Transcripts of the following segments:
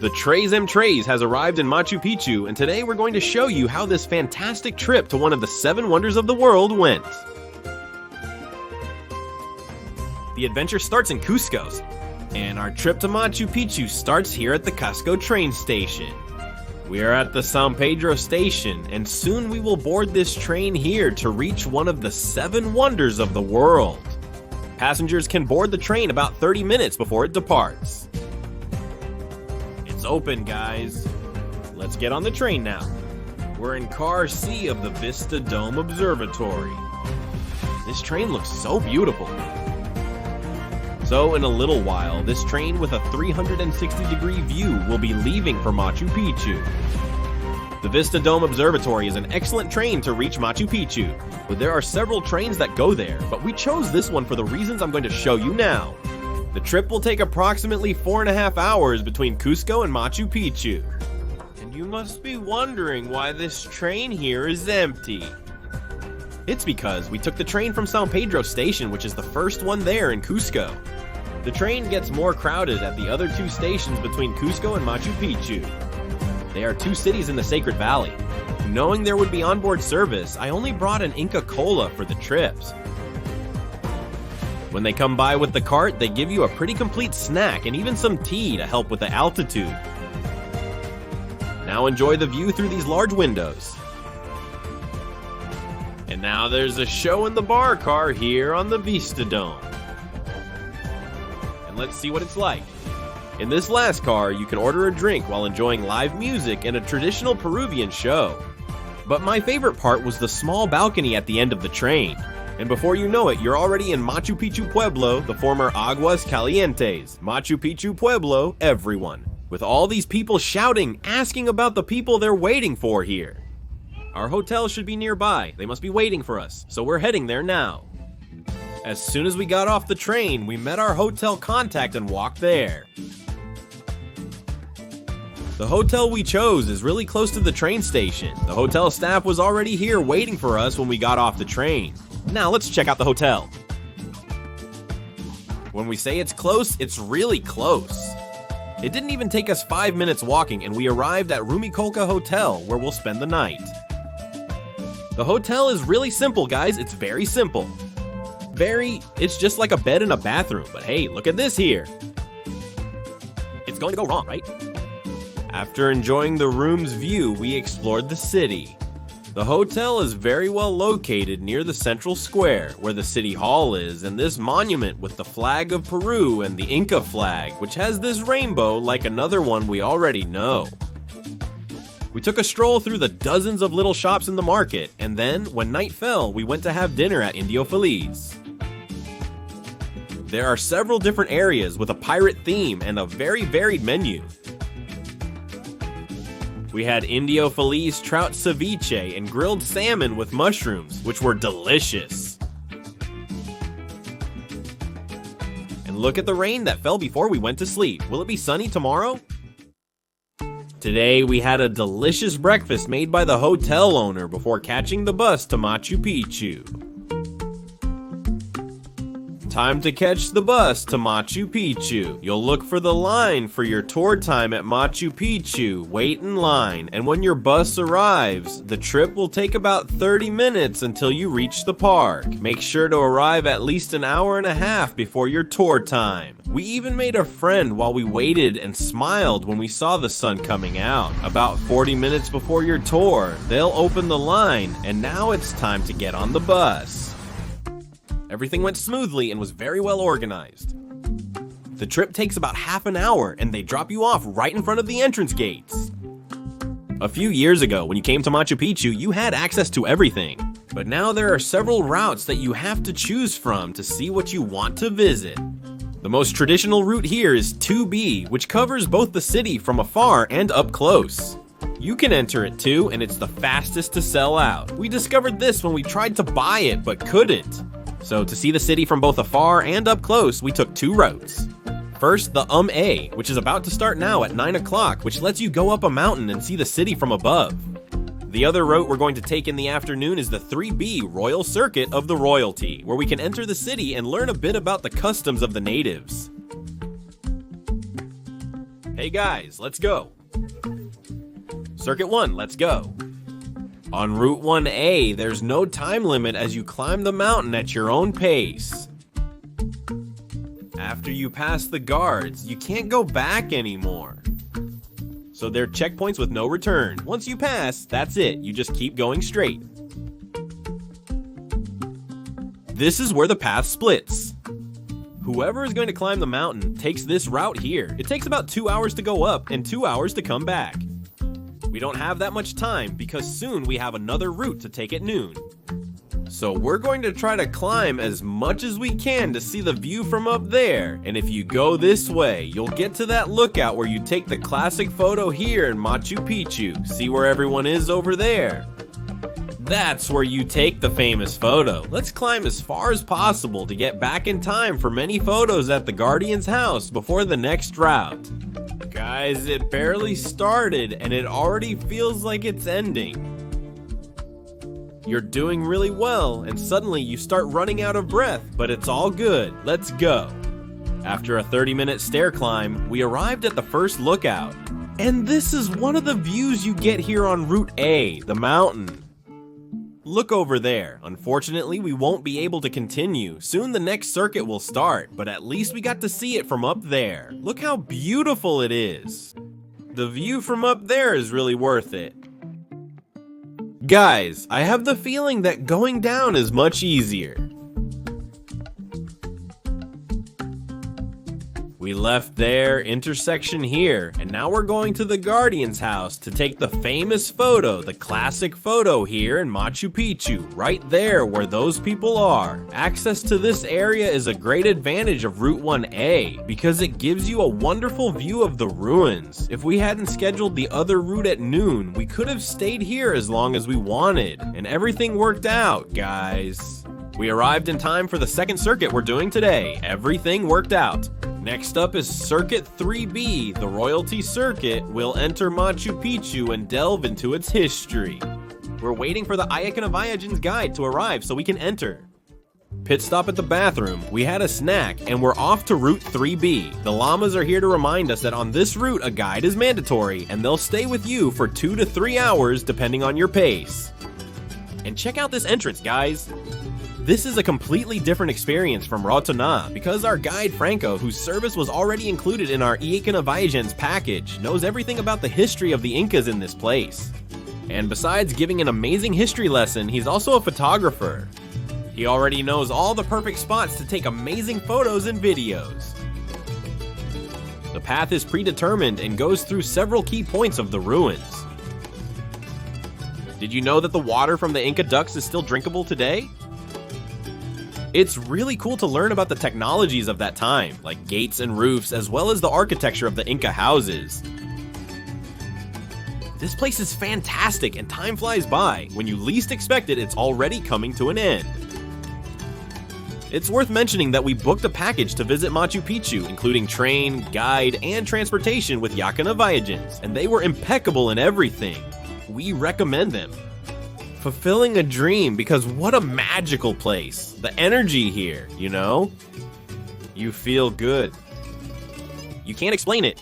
The Trays has arrived in Machu Picchu, and today we're going to show you how this fantastic trip to one of the 7 wonders of the world went. The adventure starts in Cusco, and our trip to Machu Picchu starts here at the Cusco train station. We are at the San Pedro station, and soon we will board this train here to reach one of the 7 wonders of the world. Passengers can board the train about 30 minutes before it departs. It's open, guys. Let's get on the train now. We're in Car C of the Vista Dome Observatory. This train looks so beautiful. So in a little while, this train with a 360-degree view will be leaving for Machu Picchu. The Vista Dome Observatory is an excellent train to reach Machu Picchu, but there are several trains that go there, but we chose this one for the reasons I'm going to show you now. The trip will take approximately 4.5 hours between Cusco and Machu Picchu. And you must be wondering why this train here is empty. It's because we took the train from San Pedro station, which is the first one there in Cusco. The train gets more crowded at the other 2 stations between Cusco and Machu Picchu. They are 2 cities in the Sacred Valley. Knowing there would be onboard service, I only brought an Inca Cola for the trips. When they come by with the cart, they give you a pretty complete snack and even some tea to help with the altitude. Now enjoy the view through these large windows. And now there's a show in the bar car here on the Vista Dome. And let's see what it's like. In this last car, you can order a drink while enjoying live music and a traditional Peruvian show. But my favorite part was the small balcony at the end of the train. And before you know it, you're already in Machu Picchu Pueblo, the former Aguas Calientes. Machu Picchu Pueblo, everyone. With all these people shouting, asking about the people they're waiting for here. Our hotel should be nearby. They must be waiting for us, so we're heading there now. As soon as we got off the train, we met our hotel contact and walked there. The hotel we chose is really close to the train station. The hotel staff was already here waiting for us when we got off the train. Now let's check out the hotel. When we say it's close, it's really close. It didn't even take us 5 minutes walking, and we arrived at Rumicolca Hotel, where we'll spend the night. The hotel is really simple, guys. It's very simple. It's just like a bed and a bathroom, but hey, look at this here. It's going to go wrong, right? After enjoying the room's view, we explored the city. The hotel is very well located near the central square, where the city hall is, and this monument with the flag of Peru and the Inca flag, which has this rainbow like another one we already know. We took a stroll through the dozens of little shops in the market, and then, when night fell, we went to have dinner at Indio Feliz. There are several different areas with a pirate theme and a very varied menu. We had Indio Feliz trout ceviche and grilled salmon with mushrooms, which were delicious. And look at the rain that fell before we went to sleep. Will it be sunny tomorrow? Today we had a delicious breakfast made by the hotel owner before catching the bus to Machu Picchu. Time to catch the bus to Machu Picchu. You'll look for the line for your tour time at Machu Picchu. Wait in line, and when your bus arrives, the trip will take about 30 minutes until you reach the park. Make sure to arrive at least an hour and a half before your tour time. We even made a friend while we waited and smiled when we saw the sun coming out. About 40 minutes before your tour, they'll open the line, and now it's time to get on the bus. Everything went smoothly and was very well organized. The trip takes about half an hour, and they drop you off right in front of the entrance gates. A few years ago, when you came to Machu Picchu, you had access to everything. But now there are several routes that you have to choose from to see what you want to visit. The most traditional route here is 2B, which covers both the city from afar and up close. You can enter it too, and it's the fastest to sell out. We discovered this when we tried to buy it, but couldn't. So to see the city from both afar and up close, we took 2 routes. First, the A, which is about to start now at 9 o'clock, which lets you go up a mountain and see the city from above. The other route we're going to take in the afternoon is the 3B Royal Circuit of the Royalty, where we can enter the city and learn a bit about the customs of the natives. Hey guys, let's go. Circuit 1, let's go. On Route 1A, there's no time limit as you climb the mountain at your own pace. After you pass the guards, you can't go back anymore. So they're checkpoints with no return. Once you pass, that's it. You just keep going straight. This is where the path splits. Whoever is going to climb the mountain takes this route here. It takes about 2 hours to go up and 2 hours to come back. We don't have that much time because soon we have another route to take at noon. So we're going to try to climb as much as we can to see the view from up there. And if you go this way, you'll get to that lookout where you take the classic photo here in Machu Picchu. See where everyone is over there? That's where you take the famous photo. Let's climb as far as possible to get back in time for many photos at the Guardian's house before the next route. Guys, it barely started and it already feels like it's ending. You're doing really well and suddenly you start running out of breath, but it's all good. Let's go. After a 30-minute stair climb, we arrived at the first lookout. And this is one of the views you get here on Route A, the mountain. Look over there. Unfortunately, we won't be able to continue. Soon the next circuit will start, but at least we got to see it from up there. Look how beautiful it is. The view from up there is really worth it. Guys, I have the feeling that going down is much easier. We left there, intersection here, and now we're going to the Guardian's house to take the famous photo, the classic photo here in Machu Picchu, right there where those people are. Access to this area is a great advantage of Route 1A because it gives you a wonderful view of the ruins. If we hadn't scheduled the other route at noon, we could have stayed here as long as we wanted, and everything worked out, guys. We arrived in time for the second circuit we're doing today. Everything worked out. Next up is Circuit 3B, the Royalty Circuit. We'll enter Machu Picchu and delve into its history. We're waiting for the Ayakanaviajan's guide to arrive so we can enter. Pit stop at the bathroom, we had a snack, and we're off to Route 3B. The llamas are here to remind us that on this route a guide is mandatory, and they'll stay with you for 2 to 3 hours depending on your pace. And check out this entrance, guys. This is a completely different experience from Rotana because our guide Franco, whose service was already included in our Ayakanaviajan's package, knows everything about the history of the Incas in this place. And besides giving an amazing history lesson, he's also a photographer. He already knows all the perfect spots to take amazing photos and videos. The path is predetermined and goes through several key points of the ruins. Did you know that the water from the Inca ducts is still drinkable today? It's really cool to learn about the technologies of that time, like gates and roofs, as well as the architecture of the Inca houses. This place is fantastic and time flies by. When you least expect it, it's already coming to an end. It's worth mentioning that we booked a package to visit Machu Picchu, including train, guide, and transportation with Ayakanaviajans, and they were impeccable in everything. We recommend them. Fulfilling a dream, because what a magical place. The energy here, you know? You feel good. You can't explain it.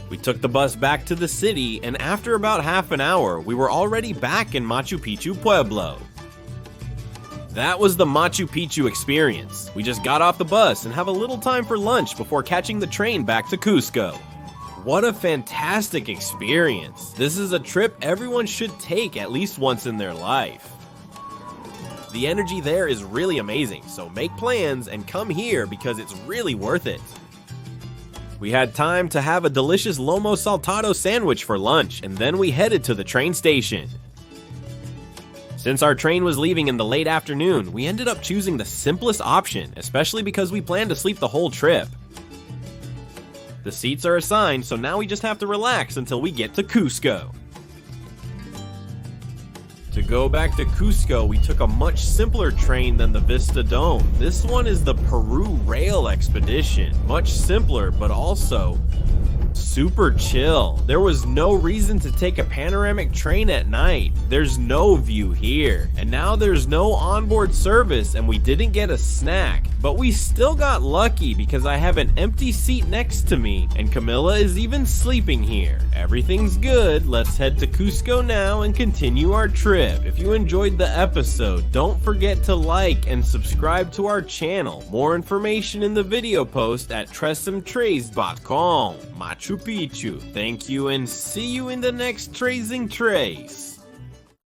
We took the bus back to the city, and after about half an hour, we were already back in Machu Picchu, Pueblo. That was the Machu Picchu experience. We just got off the bus and have a little time for lunch before catching the train back to Cusco. What a fantastic experience. This is a trip everyone should take at least once in their life. The energy there is really amazing, so make plans and come here because it's really worth it. We had time to have a delicious lomo saltado sandwich for lunch, and then we headed to the train station. Since our train was leaving in the late afternoon, we ended up choosing the simplest option, especially because we planned to sleep the whole trip. The seats are assigned, so now we just have to relax until we get to Cusco. To go back to Cusco, we took a much simpler train than the Vista Dome. This one is the Peru Rail Expedition. Much simpler, but also super chill. There was no reason to take a panoramic train at night. There's no view here. And now there's no onboard service and we didn't get a snack. But we still got lucky because I have an empty seat next to me and Camilla is even sleeping here. Everything's good. Let's head to Cusco now and continue our trip. If you enjoyed the episode, don't forget to like and subscribe to our channel. More information in the video post at tresemtrace.com. Machu Picchu. Thank you and see you in the next Tracing Trace.